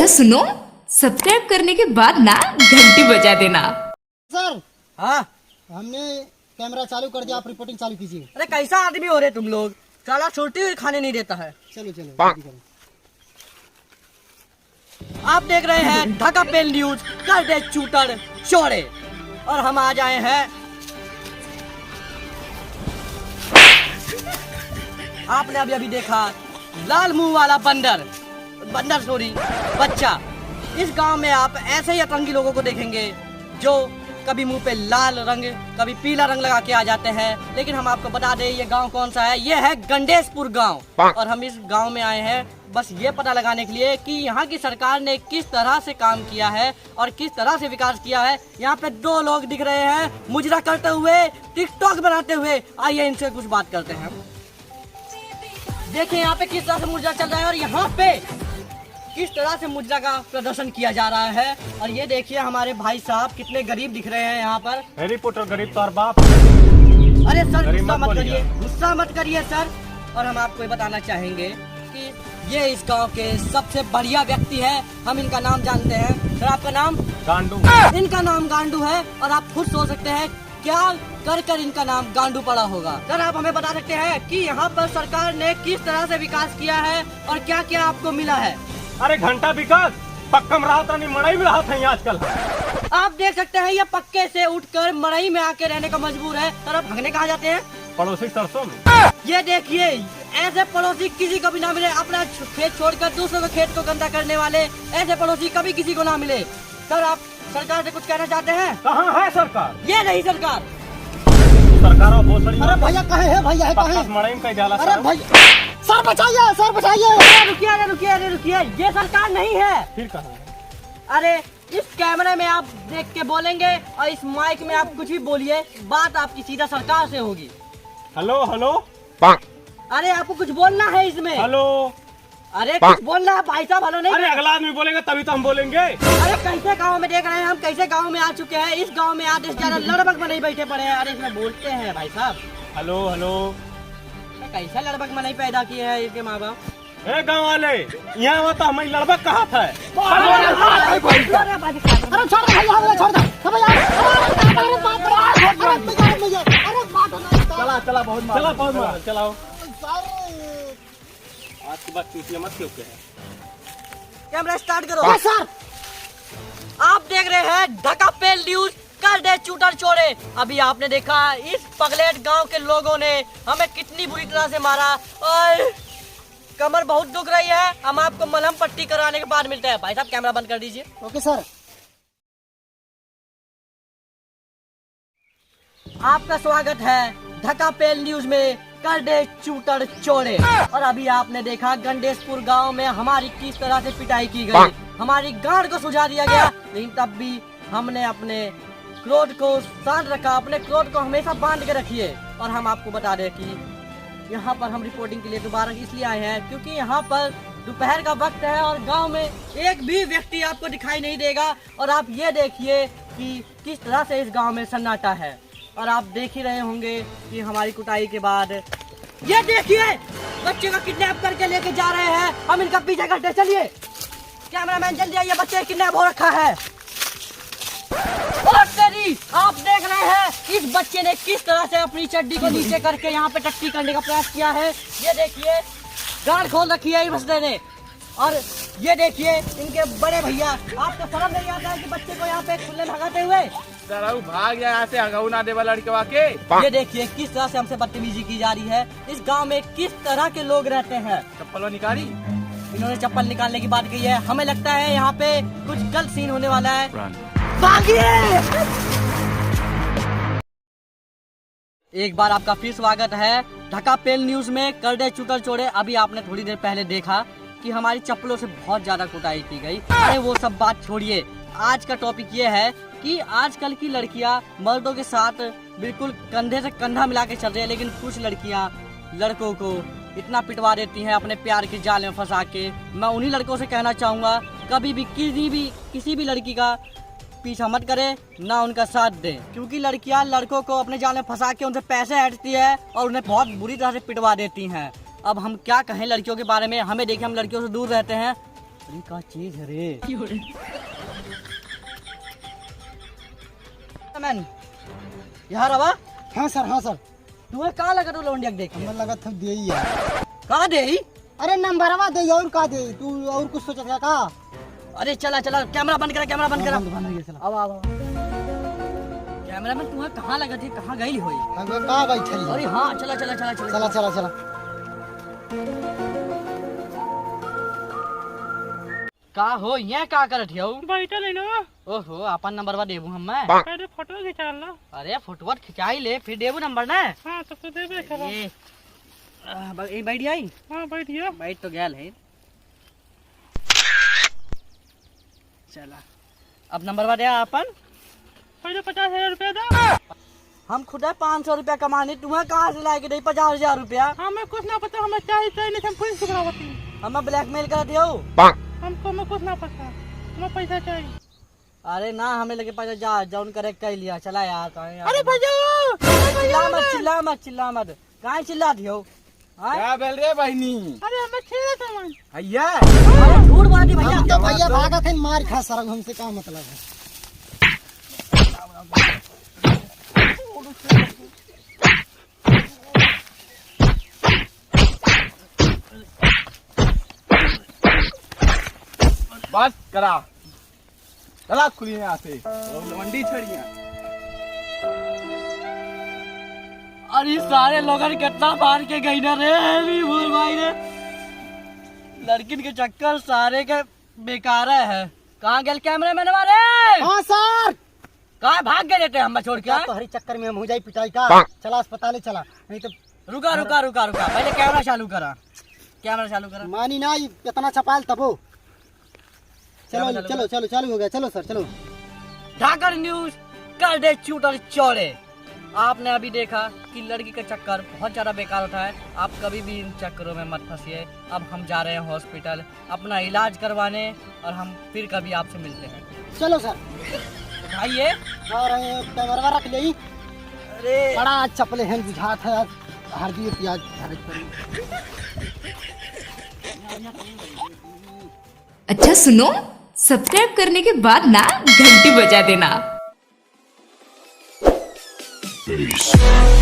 और सुनो, सब्सक्राइब करने के बाद ना घंटी बजा देना। सर हाँ, हमने कैमरा चालू कर दिया, आप रिपोर्टिंग चालू कीजिए। अरे कैसा आदमी हो रहे तुम लोग, साला छोटी हुई खाने नहीं देता है। चलो चलो जल्दी करो। आप देख रहे हैं ढाका पेल न्यूज, कर दे चूटर चोरे। और हम आज आए हैं, आपने अभी देखा लाल मुंह वाला बंदर सॉरी बच्चा। इस गांव में आप ऐसे ही अतरंगी लोगों को देखेंगे जो कभी मुंह पे लाल रंग, कभी पीला रंग लगा के आ जाते हैं। लेकिन हम आपको बता दें ये गांव कौन सा है। ये है गंडेशपुर गांव। और हम इस गांव में आए हैं बस ये पता लगाने के लिए कि यहाँ की सरकार ने किस तरह से काम किया है और किस तरह से विकास किया है। यहाँ पे दो लोग दिख रहे हैं मुजरा करते हुए, टिकटॉक बनाते हुए। आइए इनसे कुछ बात करते हैं। देखिए यहाँ पे किस तरह से मुजरा चल रहा है और यहाँ पे किस तरह से मुजरा का प्रदर्शन किया जा रहा है। और ये देखिए हमारे भाई साहब कितने गरीब दिख रहे हैं यहाँ पर। हैरी पॉटर गरीब तो और बाप। अरे सर गुस्सा मत करिए, गुस्सा मत करिए सर। और हम आपको ये बताना चाहेंगे कि ये इस गांव के सबसे बढ़िया व्यक्ति है। हम इनका नाम जानते हैं। सर आपका नाम? गांडू। इनका नाम गांडू है। और आप खुद सोच सकते हैं क्या कर इनका नाम गांडू पड़ा होगा। सर आप हमें बता सकते हैं कि यहाँ पर सरकार ने किस तरह से विकास किया है और क्या क्या आपको मिला है? अरे घंटा विकास पक्कम रहा था, नहीं मड़ई में रहा था यहाँ आजकल। आप देख सकते हैं ये पक्के से उठकर मड़ई में आके रहने का मजबूर है। सर आप भागने कहाँ जाते हैं? पड़ोसी सरसों में। ये देखिए ऐसे पड़ोसी किसी को भी ना मिले। अपना खेत छोड़कर दूसरों के खेत को गंदा करने वाले ऐसे पड़ोसी कभी किसी को ना मिले। सर आप सरकार से कुछ कहना चाहते हैं? कहाँ है सरकार? ये नहीं सरकार। सरकार बहुत बड़ी। अरे भैया कहे है, भैया है कहे? मड़ई में कहीं जाला। अरे भैया सर बचाइए, सर बचाइए। रुकिए, ये सरकार नहीं है। फिर कहाँ है? अरे इस कैमरे में आप देख के बोलेंगे और इस माइक में आप कुछ भी बोलिए, बात आपकी सीधा सरकार से होगी। Hello hello. अरे आपको कुछ बोलना है इसमें। हेलो। अरे कुछ बोलना है भाई साहब। हेलो नहीं। अरे अगला आदमी बोलेगा तभी तो हम बोलेंगे। अरे कैसे गांव में देख रहे हैं हम, कैसे गांव में आ चुके हैं। इस गांव में आते ज्यादा लड़बक में नहीं बैठे पड़े हैं। अरे इसमें बोलते हैं भाई साहब। Hello hello. कैसा लड़बक में नहीं पैदा किए हैं इसके माँ बाप। ए गाँव वाले, यहाँ हुआ तो हमारी लड़बक कहाँ था? अरे छोड़ दे भैया, हमें छोड़ दे। अरे बाप रे, चला बहुत मार चलाओ। आज के बाद चूतिया मत क्यों है। कैमरा स्टार्ट करो। सर आप देख रहे हैं ढाका पेल न्यूज, कर दे चूटर चोरे। अभी आपने देखा इस पगलेट गांव के लोगों ने हमें कितनी बुरी तरह से मारा और कमर बहुत दुख रही है। हम आपको मलहम पट्टी कराने के बाद मिलते हैं। भाई साहब कैमरा बंद कर दीजिए। Okay sir. आपका स्वागत है ढाका पेल न्यूज में, कर दे चूटर चोरे। और अभी आपने देखा गंडेशपुर गांव में हमारी किस तरह से पिटाई की गई। हमारी गांड को सुझा दिया गया, लेकिन तब भी हमने अपने क्रोध को शांत रखा। अपने क्रोध को हमेशा बांध के रखिए। और हम आपको बता दें कि यहाँ पर हम रिपोर्टिंग के लिए दोबारा इसलिए आए हैं क्योंकि यहाँ पर दोपहर का वक्त है और गांव में एक भी व्यक्ति आपको दिखाई नहीं देगा। और आप ये देखिए कि किस तरह से इस गांव में सन्नाटा है। और आप देख ही रहे होंगे कि हमारी कुटाई के बाद ये देखिए बच्चे को किडनैप करके लेके जा रहे हैं। हम इनका पीछा करते। चलिए कैमरामैन जल्दी आइए, बच्चे किडनैप हो रखा है। और तेरी आप देख रहे हैं इस बच्चे ने किस तरह से अपनी चड्डी को नीचे करके यहाँ पे टट्टी करने का प्रयास किया है। ये देखिए गांड खोल रखी है इस बच्चे ने। और ये देखिए इनके बड़े भैया, आपको शर्म नहीं आता है कि बच्चे को यहाँ पे खुले भगाते हुए? भाग जाए यहाँ से, हगाऊ ना देवा लड़के के। ये देखिए किस तरह से हमसे बदतमीजी की जा रही है। इस गांव में किस तरह के लोग रहते हैं। चप्पल निकाली, इन्होंने चप्पल निकालने की बात कही है। हमें लगता है यहाँ पे कुछ गलत सीन होने वाला है। भागिए। एक बार आपका फिर स्वागत है ढाका पेल न्यूज में, कर दे चूटर चोरे। अभी आपने थोड़ी देर पहले देखा कि हमारी चप्पलों से बहुत ज्यादा कुटाई की गई। अरे वो सब बात छोड़िए, आज का टॉपिक ये है कि आजकल की लड़कियां मर्दों के साथ बिल्कुल कंधे से कंधा मिला के चल रही है। लेकिन कुछ लड़कियां लड़कों को इतना पिटवा देती हैं अपने प्यार के जाल में फंसा के। मैं उन्हीं लड़कों से कहना चाहूँगा कभी भी किसी भी लड़की का पीछा मत करे, ना उनका साथ दे। क्योंकि लड़कियां लड़कों को अपने जाल में फंसा के उनसे पैसे हटती है और उन्हें बहुत बुरी तरह से पिटवा देती हैं। अब हम क्या कहें लड़कियों के बारे में। हमें देखिए हम लड़कियों से दूर रहते हैं, अरे का चीज है रे। मैन यार अब हाँ सर तुम्हें कहाँ लगा तो लौंडिया देख हमें लगा था दे ही यार। कहाँ दे ही? अरे नंबरवा दे और का दे तू और कुछ सोचा था का? अरे चला कैमरा बंद करा बंद हो गया चला। अब कैमरा में तुम्हें कहाँ लगा थी, कहाँ गई हुई? अबे का बैठल? अरे हाँ चला चला। का हो यहाँ का करत हो? बैठा ले लो। ओहो अपन नंबरवा देबू हम मैं। पहले फोटो खिंचा लो। अरे फोटो खिंचाई ले फिर देबू नंबर ना। हाँ तो देबे करो। ये बैठ आई। हाँ बैठिए। बैठ तो गया है। चला अब नंबरवा दे अपन। पहले 50,000 रुपया दो। हम खुद 500 रुपया कमाने, तुम्हें कहाँ से लाके दे 50,000 रुपया? हमें कुछ ना पता, हमें चाहिए नहीं, हम पुलिस को बुलावती। हमें ब्लैकमेल कर दियो। हमें कुछ ना पता, हमें पैसा चाहिए। अरे ना हमें लगे पैसा जा जौन करे कह लिया। चला यार अरे भैया चिल्ला मत कहाँ चिल्ला दियो? क्या बोल रहे बहनी? अरे हमें छेड़ा था मन भैया। अरे झूठ बात भैया। तो भैया भागा थे मार खा सर, हमसे क्या मतलब है? बस करा चला खुली यहाँ से मंडी छड़िया। अरे सारे लोगन कितना मार के गई ना रे भूल भाई रे। लड़किन के चक्कर सारे के बेकार है। कहाँ गए कैमरे मैन हमारे? हाँ सर। कहाँ भाग गए थे हम छोड़ के? तो हरी चक्कर में हम हो जाए पिटाई का। चला अस्पताल चला, नहीं तो रुका पहले कैमरा चालू करा। मानी ना इतना छपाल तबो। चलो चालू हो गया। चलो सर चलो। ढाकर न्यूज कर दे चूटर चौड़े। आपने अभी देखा कि लड़की का चक्कर बहुत ज्यादा बेकार होता है। आप कभी भी इन चक्करों में मत फंसिए। अब हम जा रहे हैं हॉस्पिटल अपना इलाज करवाने और हम फिर कभी आपसे मिलते हैं। चलो सर। उठाइए और कैमरा रख ले। अरे बड़ा चपले हैं बुझात है हल्दी प्याज अच्छा सुनो, सब्सक्राइब करने के बाद ना घंटी बजा देना। Peace.